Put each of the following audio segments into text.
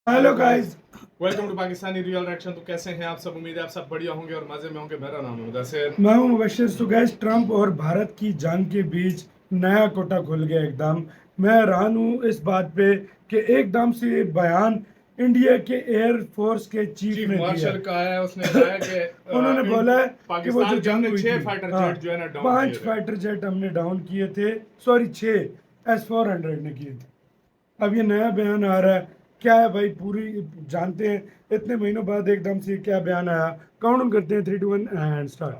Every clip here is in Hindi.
Hello guys. Welcome to Pakistani real reaction. तो कैसे हैं आप सब? उम्मीद है आप सब बढ़िया होंगे और मजे में होंगे। मेरा नाम है मुदस्सिर। मैं हूं मुबशर। सो गाइस, ट्रम्प और भारत की जंग के बीच नया कोटा खुल गया एकदम। मैं हैरान हूं इस बात पे कि एकदम से ये बयान इंडिया के एयर फोर्स के चीफ चीफ ने दिया। मार्शल का है, उसने कहा है उन्होंने बोला है कि वो जो पाकिस्तान के जंग हमने हुई 6 थी, फाइटर हाँ, जेट जो है ना डाउन 5 किए थे। फाइटर जेट हमने डाउन किए थे। सॉरी, 6 S-400 ने किए थे। अब ये नया बयान आ रहा है। क्या है भाई, पूरी जानते हैं इतने महीनों बाद एकदम से क्या बयान आया। काउंट डाउन करते हैं, 3 2 1 एंड स्टार्ट।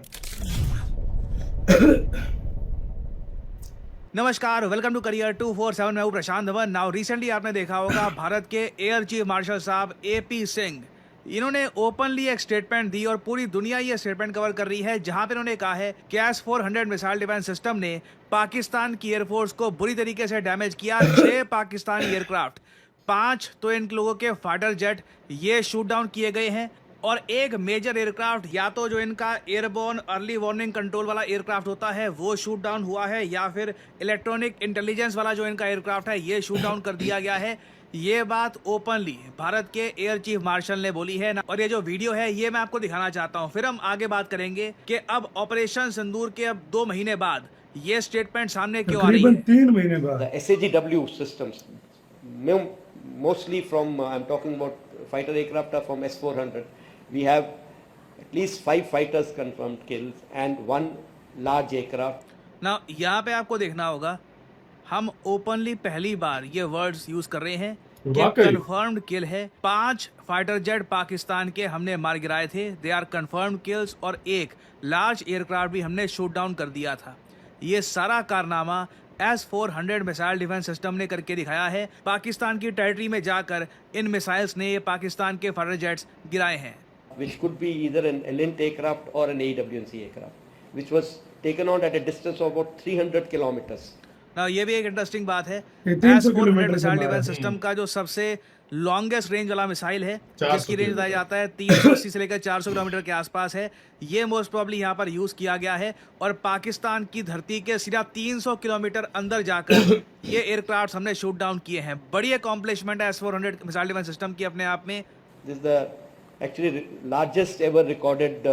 नमस्कार, वेलकम टू करियर 247। मैं हूं प्रशांत धवन। नाउ रिसेंटली आपने देखा होगा भारत के एयर चीफ मार्शल साहब AP सिंह, इन्होंने ओपनली एक स्टेटमेंट दी और पूरी दुनिया ये स्टेटमेंट कवर कर रही है, जहां पे उन्होंने कहा है कि S-400 मिसाइल डिफेंस सिस्टम ने पाकिस्तान की एयरफोर्स को बुरी तरीके से डैमेज किया। 6 पाकिस्तानी एयरक्राफ्ट, 5 तो इन लोगों के फाइटर जेट ये शूट डाउन किए गए हैं और एक मेजर एयरक्राफ्ट, या तो जो इनका एयरबोर्न अर्ली वार्निंग कंट्रोल वाला एयरक्राफ्ट होता है वो शूट डाउन हुआ है, या फिर इलेक्ट्रॉनिक इंटेलिजेंस वाला जो इनका एयरक्राफ्ट है ये शूट डाउन कर दिया गया है। ये बात ओपनली भारत के एयर चीफ मार्शल ने बोली है ना। और ये जो वीडियो है ये मैं आपको दिखाना चाहता हूँ, फिर हम आगे बात करेंगे कि अब ऑपरेशन सिंदूर के अब 2 महीने बाद ये स्टेटमेंट सामने क्यों आ रही तकरीबन है। 3 महीने बाद The SAGW systems, mostly from, I'm talking about fighter aircraft are from S-400. We have at least 5 fighters confirmed kills and 1 large aircraft. ना यहाँ पे आपको देखना होगा, हम ओपनली पहली बार ये वर्ड्स यूज कर रहे हैं कि वाकई? कंफर्म्ड किल है। 5 फाइटर जेट पाकिस्तान के हमने मार गिराए थे, दे आर कंफर्म्ड किल्स, और एक लार्ज एयरक्राफ्ट भी हमने शूट डाउन कर दिया था। ये सारा कारनामा S-400 मिसाइल डिफेंस सिस्टम ने करके दिखाया है। पाकिस्तान की टेरिटरी में जाकर इन मिसाइल्स ने ये पाकिस्तान के फाइटर जेट्स गिराए हैं। Which could be either an Elint aircraft or an AWNC aircraft, which was taken out at a distance of about 300 kilometers. ना ये भी एक इंटरेस्टिंग बात है। ये 300 S-400 किलोमीटर से मिसाइल मारा डिफेंस है। सिस्टम का जो सबसे लॉन्गेस्ट रेंज वाला मिसाइल है, 400 जिसकी रेंज बताया किलोमीटर। जाता है 380 से लेकर 400 किलोमीटर के आसपास है, ये मोस्ट प्रॉब्ली यहाँ पर यूज किया गया है। और पाकिस्तान की धरती के सीधा 300 किलोमीटर अंदर जाकर ये एयरक्राफ्ट हमने शूट डाउन किए हैं। बड़ी अकॉम्प्लिशमेंट है S-400 मिसाइल डिफेंस सिस्टम की अपने आप में। This is the actually largest ever recorded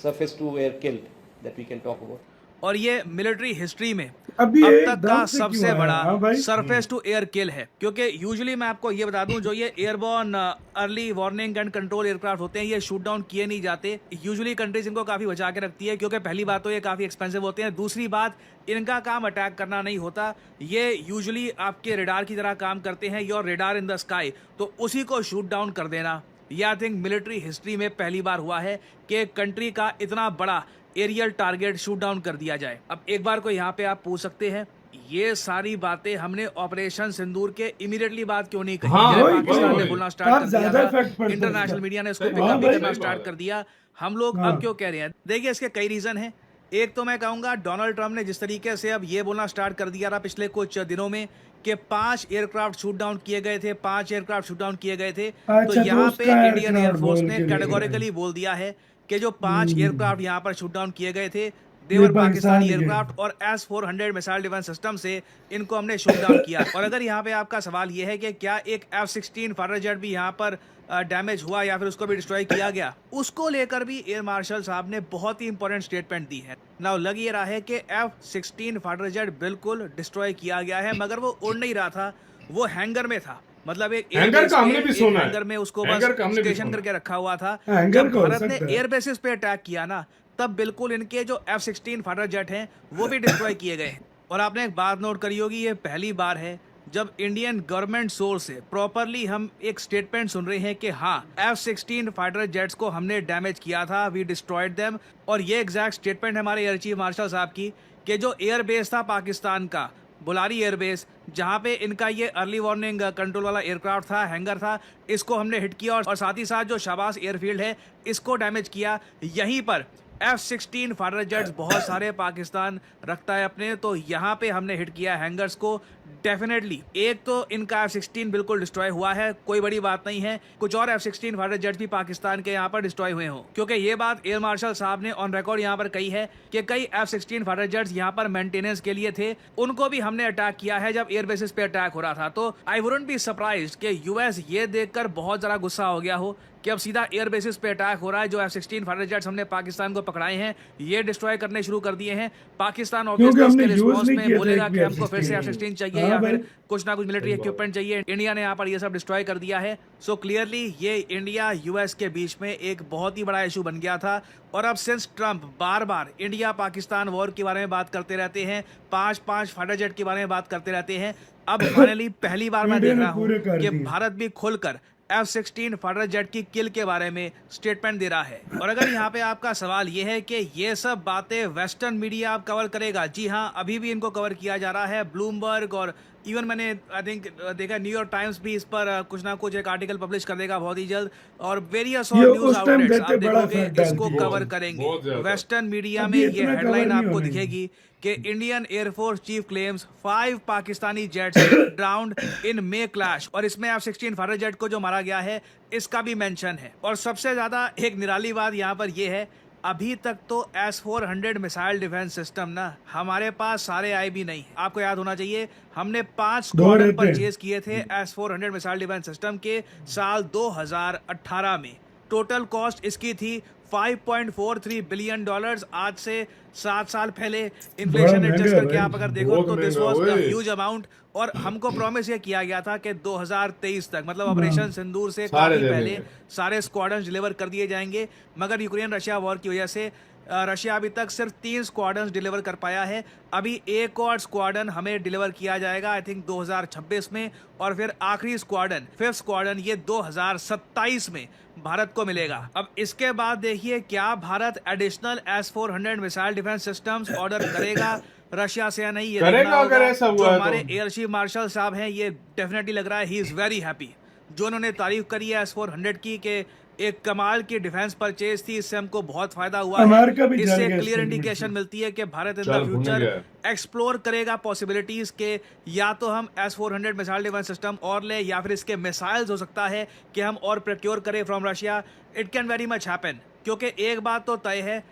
surface to air kill that we can talk about. और ये मिलिट्री हिस्ट्री में अभी अब ये तक एकदम का से क्यों सबसे आया? बड़ा हाँ भाई। सरफेस टू एयर किल है। क्योंकि यूजुअली मैं आपको ये बता दूं, जो ये airborne early warning and control aircraft होते हैं ये शूट डाउन किए नहीं जाते। यूजुअली कंट्रीज इनको काफी बचा के रखती है, क्योंकि पहली बात तो ये काफी एक्सपेंसिव होते हैं, दूसरी बात इनका काम अटैक करना नहीं होता। ये यूजुअली आपके रेडार की तरह काम करते हैं, your radar in the sky, तो उसी को शूट डाउन कर देना ये आई थिंक मिलिट्री हिस्ट्री में पहली बार हुआ है कि कंट्री का इतना बड़ा एरियल टारगेट शूट डाउन कर दिया जाए। अब एक बार को यहाँ पे आप पूछ सकते हैं, ये सारी बातें हमने ऑपरेशन सिंदूर के इमीडिएटली बाद क्यों नहीं कही? हाँ, जब वही, पाकिस्तान वही। ने बोलना स्टार्ट तब कर ज्यादा दिया इफेक्ट था, पड़ता है इंटरनेशनल उसका। मीडिया ने उसको हाँ पिकअप भी भाई, करना सही स्टार्ट बात कर है। दिया। हम लोग हाँ। अब क्यों कह रहे हैं? देखिए, इसके कई रीजन हैं। एक तो मैं कहूंगा डोनाल्ड ट्रंप ने जिस तरीके से अब ये बोलना स्टार्ट कर दिया था पिछले कुछ दिनों में कि 5 एयरक्राफ्ट शूट डाउन किए गए थे, 5 एयरक्राफ्ट शूट डाउन किए गए थे, तो अच्छा, तो यहाँ पे उसका इंडियन aircraft एयरफोर्स बोल ने के कैटेगोरिकली बोल दिया है कि जो 5 एयरक्राफ्ट यहाँ पर शूट डाउन किए गए थे ये देवर पाकिस्तान पाकिस्तानी के। एयरक्राफ्ट और S-400 मिसाइल डिफेंस सिस्टम से इनको हमने शूट डाउन किया। और अगर यहाँ पे आपका सवाल ये है कि क्या एक F-16 फाइटर जेट भी यहाँ पर डैमेज हुआ या फिर उसको भी डिस्ट्रॉय किया गया, उसको लेकर भी एयर मार्शल साहब ने बहुत ही इंपॉर्टेंट स्टेटमेंट दी है। नाउ लग ये रहा है कि F-16 फाइटर जेट बिल्कुल डिस्ट्रॉय किया गया है, मगर वो उड़ नहीं रहा था, वो हैंगर में था। मतलब एक हैंगर का हमने भी सुना है। हैंगर में उसको बस हैंगर का हमने भी स्टेशन सुना। करके रखा हुआ था। हैंगर जब का हो भारत ने सकता है। एयर बेसिस पे अटैक किया ना, तब बिल्कुल इनके जो F-16 फाइटर जेट हैं वो भी डिस्ट्रॉय किए गए हैं। और आपने एक बात नोट करी होगी, ये पहली बार है जब इंडियन गवर्नमेंट सोर्स से प्रॉपरली हम एक स्टेटमेंट सुन रहे हैं कि हाँ, F-16 फाइटर जेट्स को हमने डैमेज किया था, वी डिस्ट्रॉयड देम। और ये एग्जैक्ट स्टेटमेंट है हमारे एयर चीफ मार्शल साहब की कि जो एयर बेस था पाकिस्तान का, बुलारी एयरबेस, जहां पे इनका ये अर्ली वार्निंग कंट्रोल वाला एयरक्राफ्ट था, हैंगर था, इसको हमने हिट किया। और साथ ही साथ जो शाबाश एयरफील्ड है इसको डैमेज किया। यहीं पर F-16 फाइटर जेट्स बहुत सारे पाकिस्तान रखता है अपने, तो यहाँ पे हमने हिट किया हैंगर्स को, डेफिनेटली एक तो इनका F-16 बिल्कुल डिस्ट्रॉय हुआ है, कोई बड़ी बात नहीं है। कुछ और F-16 फाइटर जेट्स भी पाकिस्तान के यहाँ पर डिस्ट्रॉय हुए हों, क्योंकि ये बात एयर मार्शल साहब ने ऑन रिकॉर्ड यहाँ पर कही है कि कई F-16 फाइटर जेट्स यहाँ पर मेंटेनेंस के लिए थे, उनको भी हमने अटैक किया है जब एयर बेसिस पे अटैक हो रहा था। तो आई वुडंट बी सरप्राइज्ड कि यूएस ये देखकर बहुत ज़्यादा गुस्सा हो गया हो कि अब सीधा एयर बेसिस पे अटैक हो रहा है। जो F-16 फाइटर जेट्स हमने पाकिस्तान को पकड़ाए हैं ये डिस्ट्रॉय करने शुरू कर दिए हैं। पाकिस्तान ऑब्वियसली इसके रिस्पॉन्स में बोलेगा कि हमको फिर से F-16 चाहिए या फिर कुछ ना कुछ मिलिट्री इक्विपमेंट चाहिए। इंडिया ने यहाँ पर ये सब डिस्ट्रॉय कर दिया है। सो क्लियरली ये इंडिया यूएस के बीच में एक बहुत ही बड़ा इशू बन गया था। और अब सिंस ट्रम्प बार बार इंडिया पाकिस्तान वॉर के बारे में बात करते रहते हैं, 5 फाइटर जेट के बारे में बात करते रहते हैं, अब फाइनली पहली बार मैं देख रहा हूँ कि भारत भी खुलकर F-16 फाइटर जेट की किल के बारे में स्टेटमेंट दे रहा है। और अगर यहाँ पे आपका सवाल ये है कि ये सब बातें वेस्टर्न मीडिया आप कवर करेगा, जी हाँ, अभी भी इनको कवर किया जा रहा है। ब्लूमबर्ग और इवन मैंने आई थिंक देखा न्यूयॉर्क टाइम्स भी इस पर कुछ ना कुछ एक आर्टिकल पब्लिश कर देगा बहुत ही जल्द। और वेरियस और न्यूज आउटलेट्स आप देखोगे इसको कवर करेंगे। वेस्टर्न मीडिया में ये हेडलाइन आपको दिखेगी कि Indian air force chief claims 5 Pakistani jets downed in May clash, और इसमें F-16 फाइटर जेट को जो मारा गया है इसका भी मेंशन है। और सबसे ज्यादा एक निराली बात यहाँ पर यह है, अभी तक तो S-400 मिसाइल डिफेंस सिस्टम ना हमारे पास सारे आए भी नहीं। आपको याद होना चाहिए हमने 5 स्क्वाड्रन परचेज किए थे S-400 मिसाइल डिफेंस सिस्टम के साल 2018 में। टोटल कॉस्ट इसकी थी $5.43 बिलियन। आज से 7 साल पहले इन्फ्लेशन एडजस्ट करके आप अगर देखो तो this was a huge amount. और हमको प्रॉमिस ये किया गया था कि 2023 तक, मतलब ऑपरेशन सिंदूर से काफी पहले सारे स्क्वाड्रन डिलीवर कर दिए जाएंगे। मगर यूक्रेन रशिया वॉर की वजह से रशिया अभी तक सिर्फ 3 स्क्वाड्रन डिलीवर कर पाया है। अभी एक और स्क्वाड्रन हमें डिलीवर किया जाएगा आई थिंक 2026 में, और फिर आखिरी स्क्वाड्रन 5th स्क्वाड्रन ये 2027 में भारत को मिलेगा। अब इसके बाद देखिए क्या Bharat additional S-400 missile defence systems order करेगा रशिया से या नहीं, ये देखना होगा। जो हमारे एयर चीफ मार्शल साहब हैं ये डेफिनेटली लग रहा है ही इज वेरी हैप्पी। जो उन्होंने तारीफ करी है S-400 की कि एक कमाल की डिफेंस परचेज थी, इससे हमको बहुत फायदा हुआ है। इससे क्लियर इंडिकेशन मिलती है कि Bharat in the future explore करेगा पॉसिबिलिटीज के या तो हम S-400 मिसाइल डिफेंस सिस्टम और ले या फिर इसके मिसाइल्स हो सकता है कि हम और प्रोक्योर करें from Russia. It can very much happen, क्योंकि एक बात तो तय है,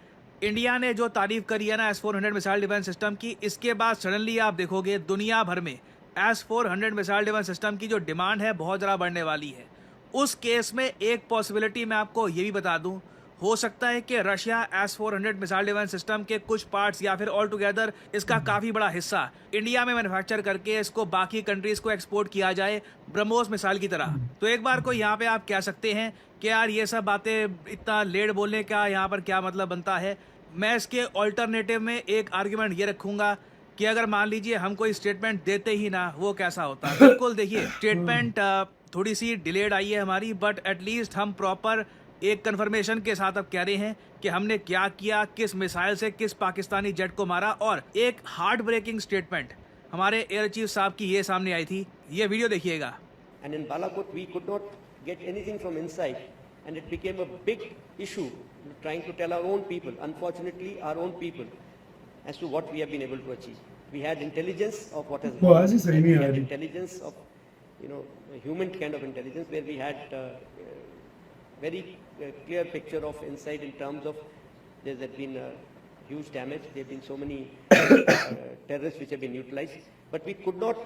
इंडिया ने जो तारीफ करी है ना S-400 मिसाइल डिफेंस सिस्टम की, इसके बाद सडनली आप देखोगे दुनिया भर में S-400 मिसाइल डिफेंस सिस्टम की जो डिमांड है बहुत ज़्यादा बढ़ने वाली है। उस केस में एक पॉसिबिलिटी मैं आपको ये भी बता दूं, हो सकता है कि Russia S-400 missile defence system के कुछ पार्ट्स या फिर ऑल टुगेदर इसका काफ़ी बड़ा हिस्सा इंडिया में मैन्युफैक्चर करके इसको बाकी कंट्रीज़ को एक्सपोर्ट किया जाए ब्रह्मोस मिसाइल की तरह। तो एक बार को यहाँ पे आप कह सकते हैं कि यार ये सब बातें इतना लेट बोलने का यहाँ पर क्या मतलब बनता है। मैं इसके ऑल्टरनेटिव में एक आर्ग्यूमेंट ये रखूँगा कि अगर मान लीजिए हम कोई स्टेटमेंट देते ही ना, वो कैसा होता। बिल्कुल देखिए स्टेटमेंट थोड़ी सी डिलेड आई है हमारी, बट एटलीस्ट हम प्रॉपर एक कंफर्मेशन के साथ अब कह रहे हैं कि हमने क्या किया, किस मिसाइल से किस पाकिस्तानी जेट को मारा। और एक हार्ट ब्रेकिंग स्टेटमेंट हमारे एयर चीफ साहब की ये सामने आई थी, ये वीडियो देखिएगा। And in Balakot we could not get anything from inside, and it became a big issue trying to tell our own people, unfortunately our own people, as to what we have been able to achieve. We had intelligence of what has happened. We had intelligence of, you know, a human kind of intelligence, where we had very clear picture of inside in terms of there has been huge damage. There have been so many terrorists which have been utilized, but we could not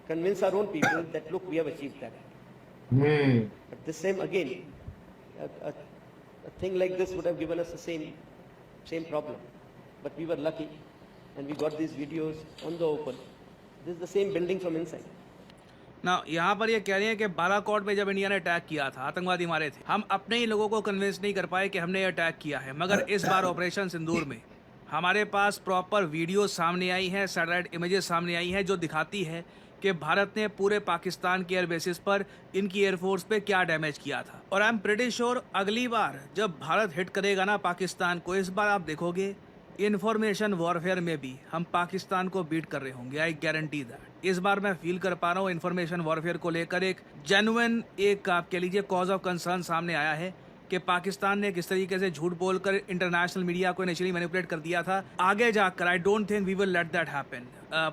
convince our own people that look, we have achieved that. But this same again, a thing like this would have given us the same problem. But we were lucky, and we got these videos on the open. This is the same building from inside. ना यहाँ पर ये कह रहे हैं कि बालाकोट में जब इंडिया ने अटैक किया था, आतंकवादी मारे थे, हम अपने ही लोगों को कन्विंस नहीं कर पाए कि हमने अटैक किया है। मगर इस बार ऑपरेशन सिंदूर में हमारे पास प्रॉपर वीडियो सामने आई हैं, सैटेलाइट इमेजेस सामने आई हैं जो दिखाती है कि भारत ने पूरे पाकिस्तान के एयर बेसिस पर इनकी एयरफोर्स पे क्या डैमेज किया था। और आई एम प्रीटी श्योर अगली बार जब भारत हिट करेगा ना पाकिस्तान को, इस बार आप देखोगे इंफॉर्मेशन वॉरफेयर में भी हम पाकिस्तान को बीट कर रहे होंगे। I guarantee that. इस बार मैं फील कर पा रहा हूँ इंफॉर्मेशन वॉरफेयर को लेकर एक जेन्युइन, एक आप कह लीजिए कॉज ऑफ कंसर्न सामने आया है कि पाकिस्तान ने किस तरीके से झूठ बोलकर इंटरनेशनल मीडिया को इनिशियली मैनिपुलेट कर दिया था। आगे जाकर I don't think we will let that happen.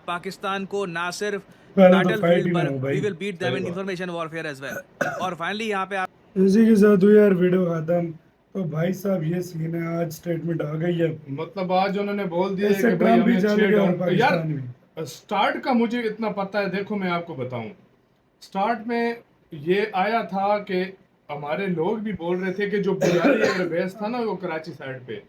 Pakistan को ना सिर्फ पहले तो बैटल fight फील्ड ही ना पर हो भाई। We will beat them in सही बात। Information warfare as well. और फाइनली यहाँ पे आप इसी के साथ हुई यार वीडियो खत्म। तो भाई साहब ये सीन है, आज स्टेटमेंट आ गई है। मतलब आज उन्होंने बोल दिया है इससे कि भाई ट्रम्प भी हमें चल 6 गया और डॉलर यार पाकिस्तान भी। स्टार्ट का मुझे इतना पता है। देखो मैं आपको बताऊं, स्टार्ट में ये आया था कि हमारे लोग भी बोल रहे थे कि जो बुनियादी एयरबेस था ना वो कराची साइड पे,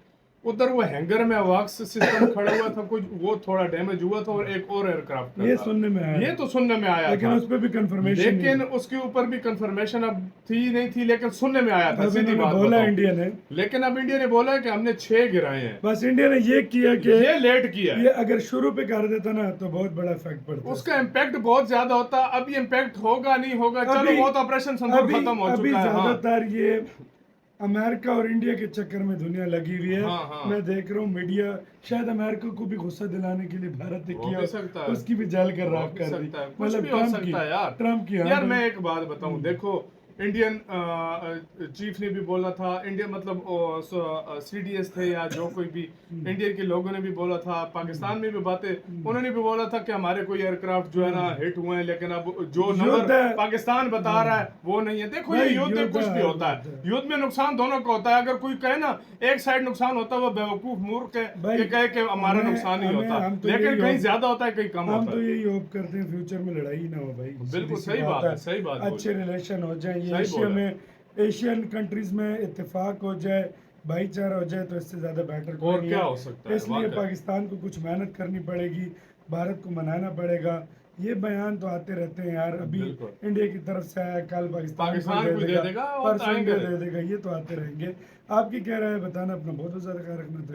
उधर वो हैंगर में वाक्स सिस्टम खड़ा हुआ था, कुछ वो थोड़ा डैमेज हुआ था और एक और एयरक्राफ्ट ये सुनने में आया, ये तो सुनने में आया लेकिन था, उस पर भी कंफर्मेशन लेकिन उसके ऊपर भी कंफर्मेशन अब थी नहीं थी, लेकिन सुनने में आया था। अब सीधी इन्होंने बात बोला बताऊं। इंडिया ने, लेकिन अब इंडिया ने बोला है कि हमने 6 गिराए हैं। बस इंडिया ने ये किया कि ये लेट किया है। ये अगर शुरू पे कर देता ना तो बहुत बड़ा इफेक्ट पड़ता। उसका इम्पैक्ट बहुत ज्यादा होता। अब ये इम्पैक्ट होगा नहीं होगा, चलो अभी- वो तो ऑपरेशन संदूर खत्म हो अभी चुका है। हाँ। ज्यादातर ये अमेरिका और इंडिया के चक्कर में दुनिया लगी हुई है। हाँ, हाँ। मैं देख रहा हूँ मीडिया शायद अमेरिका को भी गुस्सा दिलाने के लिए भारत ने हो किया, भी सकता है। उसकी भी जल कर हो राख भी कर दी। सकता है, कुछ भी हो सकता है यार। ट्रम्प की यार मैं एक बात बताऊं, देखो इंडियन चीफ ने भी बोला था, इंडिया मतलब सीडीएस थे या जो कोई भी इंडिया के लोगों ने भी बोला था, पाकिस्तान में भी बातें उन्होंने भी बोला था कि हमारे कोई एयरक्राफ्ट जो है ना हिट हुए हैं, लेकिन अब जो युद्ध नंबर है। पाकिस्तान बता रहा है वो नहीं है। देखो ये भाई, युद्ध में युद्ध कुछ भी है, होता युद्ध है, है। युद्ध में नुकसान दोनों का होता है। अगर कोई कहे ना एक साइड नुकसान होता है, वो बेवकूफ मूर्ख है भाई, कि कहे कि हमारा हमें- नुकसान ही हमें- होता, हम तो लेकिन यही कहीं होप- ज्यादा होता है कहीं कम हम होता तो है। यही होप करते हैं फ्यूचर में लड़ाई ना हो भाई। बिल्कुल सीधी सी सही बात है, सही बात बोली। अच्छे रिलेशन हो जाए, ये सही एशिया बोला। में एशियन कंट्रीज में इत्तेफाक हो जाए, भाईचारा हो जाए, तो इससे ज्यादा बेटर कोई और नहीं क्या है। हो सकता है, इसलिए वाकई। पाकिस्तान को कुछ मेहनत करनी पड़ेगी, भारत को मनाना पड़ेगा। ये बयान तो आते रहते हैं यार, अभी बिल्कुल। इंडिया की तरफ से आया, कल पाकिस्तान को दे देगा और परसों आएंगे। इंडिया दे देगा, ये तो आते रहेंगे। आपकी क्या राय है बताना, अपना बहुत ज्यादा ख्याल रखना। तो